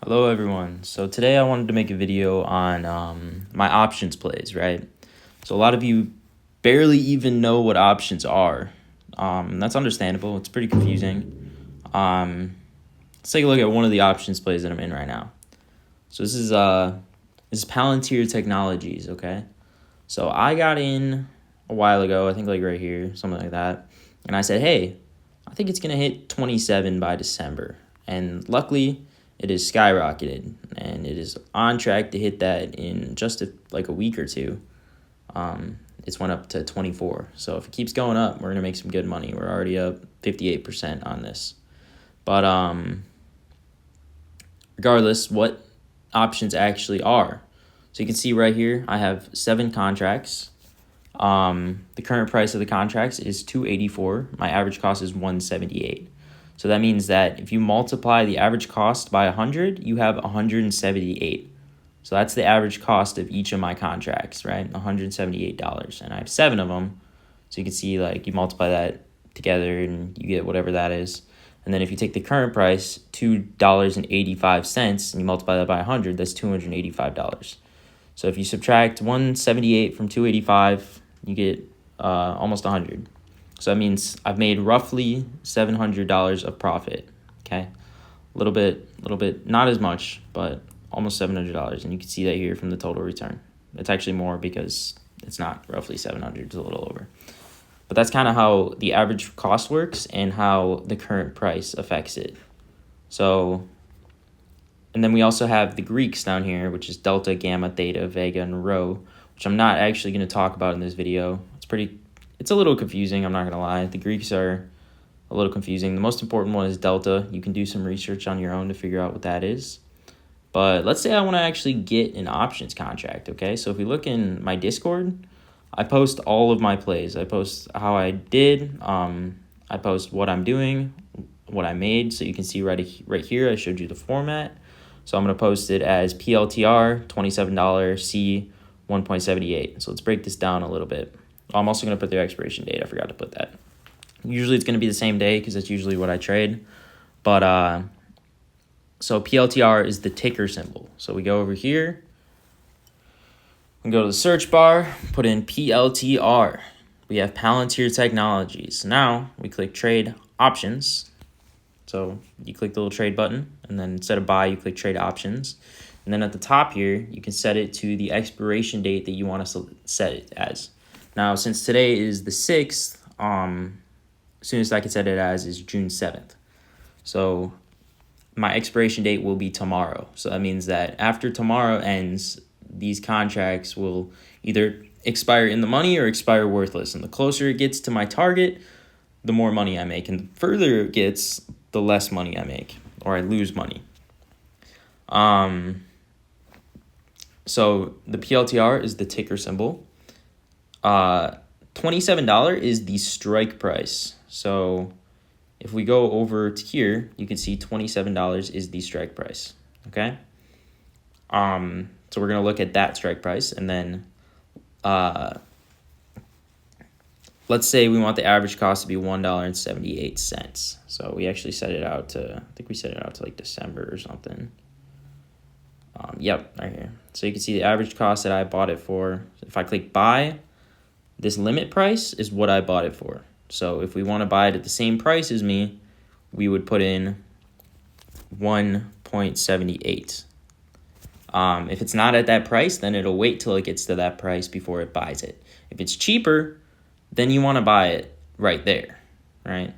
Hello everyone. So today I wanted to make a video on my options plays, right? So a lot of you barely even know what options are. That's understandable. It's pretty confusing. Let's take a look at one of the options plays that I'm in right now. So this is Palantir Technologies, okay? So I got in a while ago, I think like right here, something like that. And I said, hey, I think it's going to hit 27 by December. And luckily, it is skyrocketed. And it is on track to hit that in just like a week or two. It's went up to 24. So if it keeps going up, we're going to make some good money. We're already up 58% on this. But regardless, what options actually are. So you can see right here, I have 7 contracts. The current price of the contracts is $284. My average cost is $178. So that means that if you multiply the average cost by 100, you have $178. So that's the average cost of each of my contracts, right? $178. And I have 7 of them. So you can see like you multiply that together and you get whatever that is. And then if you take the current price, $2.85, and you multiply that by 100, that's $285. So if you subtract 178 from 285, you get almost 100. So that means I've made roughly $700 of profit. Okay, a little bit, not as much, but almost $700. And you can see that here from the total return. It's actually more because it's not roughly 700, it's a little over. But that's kind of how the average cost works and how the current price affects it. So, and then we also have the Greeks down here, which is delta, gamma, theta, vega, and rho, which I'm not actually going to talk about in this video. It's a little confusing, I'm not going to lie. The Greeks are a little confusing. The most important one is delta. You can do some research on your own to figure out what that is. But let's say I want to actually get an options contract, okay? So if we look in my Discord, I post all of my plays. I post how I did. I post what I'm doing, what I made. So you can see right here, I showed you the format. So I'm going to post it as PLTR, $27, C, 1.78. So let's break this down a little bit. I'm also going to put their expiration date. I forgot to put that. Usually it's going to be the same day because that's usually what I trade. But so PLTR is the ticker symbol. So we go over here and go to the search bar, put in PLTR. We have Palantir Technologies. Now we click trade options. So you click the little trade button, and then instead of buy, you click trade options. And then at the top here, you can set it to the expiration date that you want to set it as. Now, since today is the 6th, soonest I can set it as is June 7th. So my expiration date will be tomorrow. So that means that after tomorrow ends, these contracts will either expire in the money or expire worthless. And the closer it gets to my target, the more money I make. And the further it gets, the less money I make, or I lose money. So the PLTR is the ticker symbol. $27 is the strike price. So if we go over to here, you can see $27 is the strike price. Okay. So we're gonna look at that strike price, and then let's say we want the average cost to be $1.78. So we actually set it out to, I think we set it out to like December or something. Yep, right here. So you can see the average cost that I bought it for. If I click buy, this limit price is what I bought it for. So if we want to buy it at the same price as me, we would put in 1.78. If it's not at that price, then it'll wait till it gets to that price before it buys it. If it's cheaper, then you want to buy it right there, right?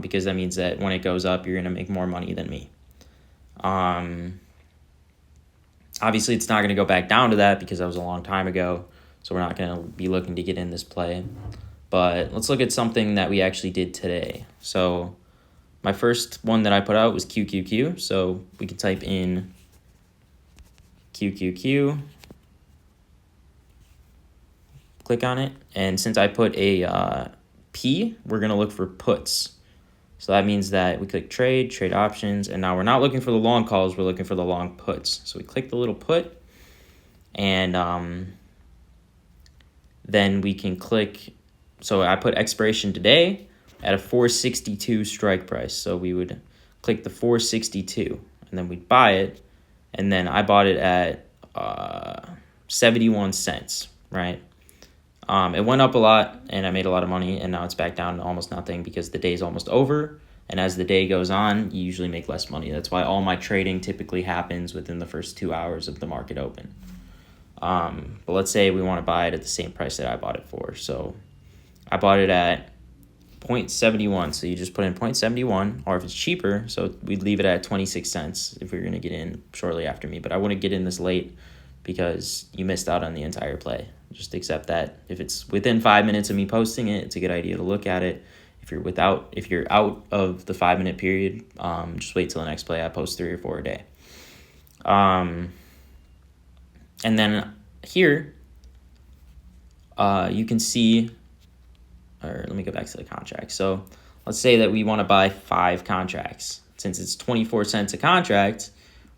Because that means that when it goes up, you're going to make more money than me. Obviously, it's not going to go back down to that because that was a long time ago, so we're not going to be looking to get in this play. But let's look at something that we actually did today. So my first one that I put out was QQQ, so we can type in QQQ, click on it, and since I put a P, we're going to look for puts. So that means that we click trade options, and now we're not looking for the long calls, we're looking for the long puts. So we click the little put, and then we can click, so I put expiration today at a 462 strike price. So we would click the 462, and then we'd buy it and then I bought it at 71 cents, right? It went up a lot, and I made a lot of money, and now it's back down to almost nothing because the day's almost over. And as the day goes on, you usually make less money. That's why all my trading typically happens within the first 2 hours of the market open. But let's say we want to buy it at the same price that I bought it for. So I bought it at 0.71. So you just put in 0.71, or if it's cheaper, so we'd leave it at 26 cents if we were going to get in shortly after me. But I wouldn't get in this late because you missed out on the entire play. Just accept that if it's within 5 minutes of me posting it, it's a good idea to look at it. If you're out of the 5 minute period, just wait till the next play. I post 3 or 4 a day. And then here, you can see, or let me go back to the contract. So let's say that we want to buy 5 contracts. Since it's 24 cents a contract,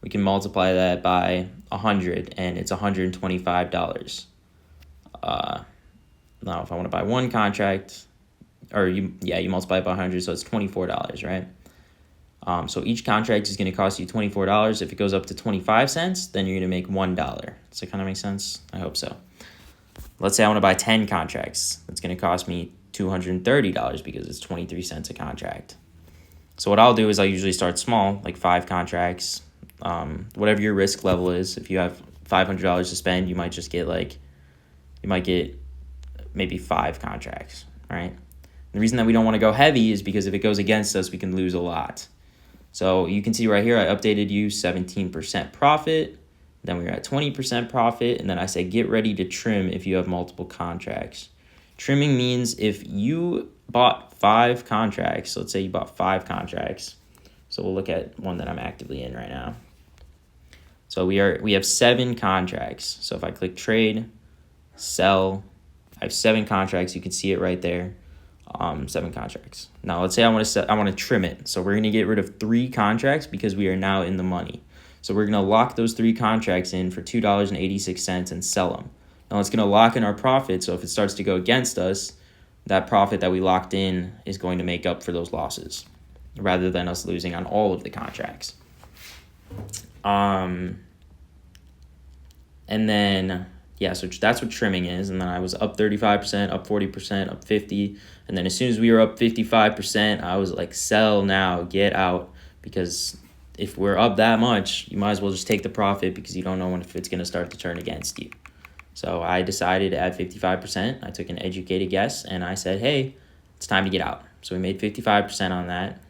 we can multiply that by 100, and it's $125. Now, if I want to buy 1 contract, you multiply it by 100, so it's $24, right? So each contract is going to cost you $24. If it goes up to 25 cents, then you're going to make $1. Does that kind of make sense? I hope so. Let's say I want to buy 10 contracts. That's going to cost me $230 because it's 23 cents a contract. So what I'll do is I'll usually start small, like 5 contracts. Whatever your risk level is. If you have $500 to spend, you might get maybe 5 contracts, right? The reason that we don't want to go heavy is because if it goes against us, we can lose a lot. So you can see right here, I updated you 17% profit. Then we were at 20% profit. And then I said, get ready to trim if you have multiple contracts. Trimming means if you bought 5 contracts, let's say you bought 5 contracts. So we'll look at one that I'm actively in right now. So we have 7 contracts. So if I click trade, sell, I have 7 contracts. You can see it right there. 7 contracts. Now let's say I want to trim it. So we're going to get rid of 3 contracts because we are now in the money. So we're going to lock those 3 contracts in for $2.86 and sell them. Now it's going to lock in our profit. So if it starts to go against us, that profit that we locked in is going to make up for those losses rather than us losing on all of the contracts. And then, so that's what trimming is. And then I was up 35%, up 40%, up 50%. And then as soon as we were up 55%, I was like, sell now, get out. Because if we're up that much, you might as well just take the profit because you don't know if it's going to start to turn against you. So I decided at 55%, I took an educated guess, and I said, hey, it's time to get out. So we made 55% on that.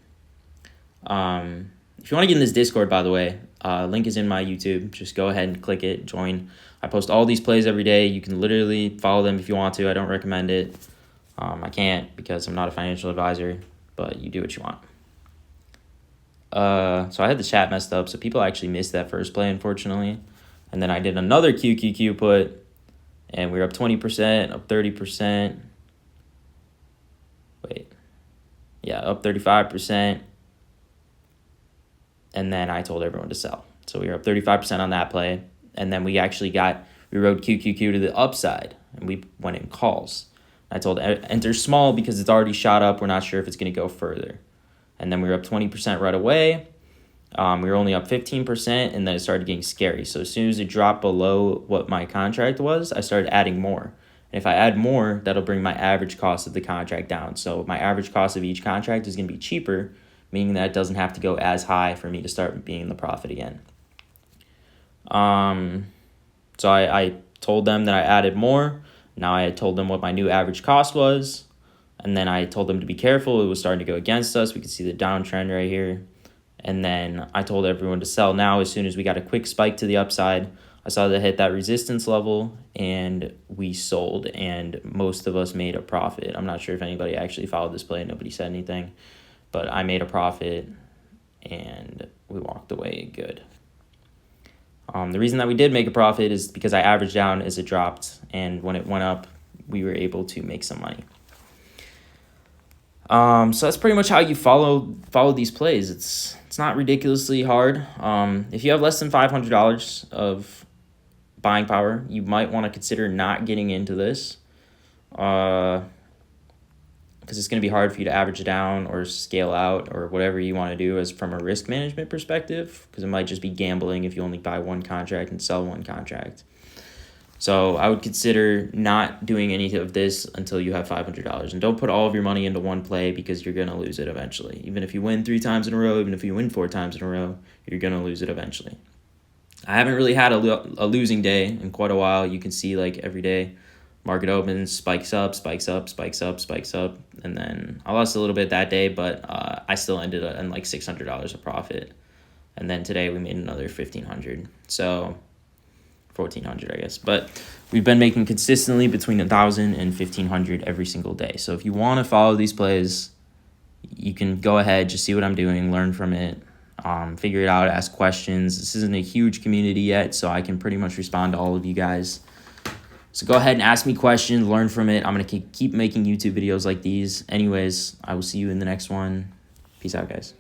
If you want to get in this Discord, by the way, link is in my YouTube. Just go ahead and click it, join. I post all these plays every day. You can literally follow them if you want to. I don't recommend it. I can't because I'm not a financial advisor, but you do what you want. So I had the chat messed up, so people actually missed that first play, unfortunately. And then I did another QQQ put, and we were up 20%, up 30%. Up 35%. And then I told everyone to sell. So we were up 35% on that play. And then we rode QQQ to the upside, and we went in calls. I told enter small because it's already shot up. We're not sure if it's going to go further. And then we were up 20% right away. We were only up 15%, and then it started getting scary. So as soon as it dropped below what my contract was, I started adding more. And if I add more, that'll bring my average cost of the contract down. So my average cost of each contract is going to be cheaper, meaning that it doesn't have to go as high for me to start being in the profit again. So I told them that I added more. Now I had told them what my new average cost was. And then I told them to be careful. It was starting to go against us. We could see the downtrend right here. And then I told everyone to sell now as soon as we got a quick spike to the upside. I saw that hit that resistance level, and we sold, and most of us made a profit. I'm not sure if anybody actually followed this play. Nobody said anything. But I made a profit, and we walked away good. The reason that we did make a profit is because I averaged down as it dropped, and when it went up, we were able to make some money. So that's pretty much how you follow these plays. It's not ridiculously hard. If you have less than $500 of buying power, you might want to consider not getting into this. because it's going to be hard for you to average down or scale out or whatever you want to do as from a risk management perspective, because it might just be gambling if you only buy one contract and sell one contract. So I would consider not doing any of this until you have $500. And don't put all of your money into one play, because you're going to lose it eventually. Even if you win 3 times in a row, even if you win 4 times in a row, you're going to lose it eventually. I haven't really had a losing day in quite a while. You can see like every day, market opens, spikes up, spikes up, spikes up, spikes up. And then I lost a little bit that day, but I still ended up in like $600 of profit. And then today we made another $1,500. So $1,400, I guess. But we've been making consistently between $1,000 and $1,500 every single day. So if you want to follow these plays, you can go ahead, just see what I'm doing, learn from it, figure it out, ask questions. This isn't a huge community yet, so I can pretty much respond to all of you guys. So go ahead and ask me questions, learn from it. I'm going to keep making YouTube videos like these. Anyways, I will see you in the next one. Peace out, guys.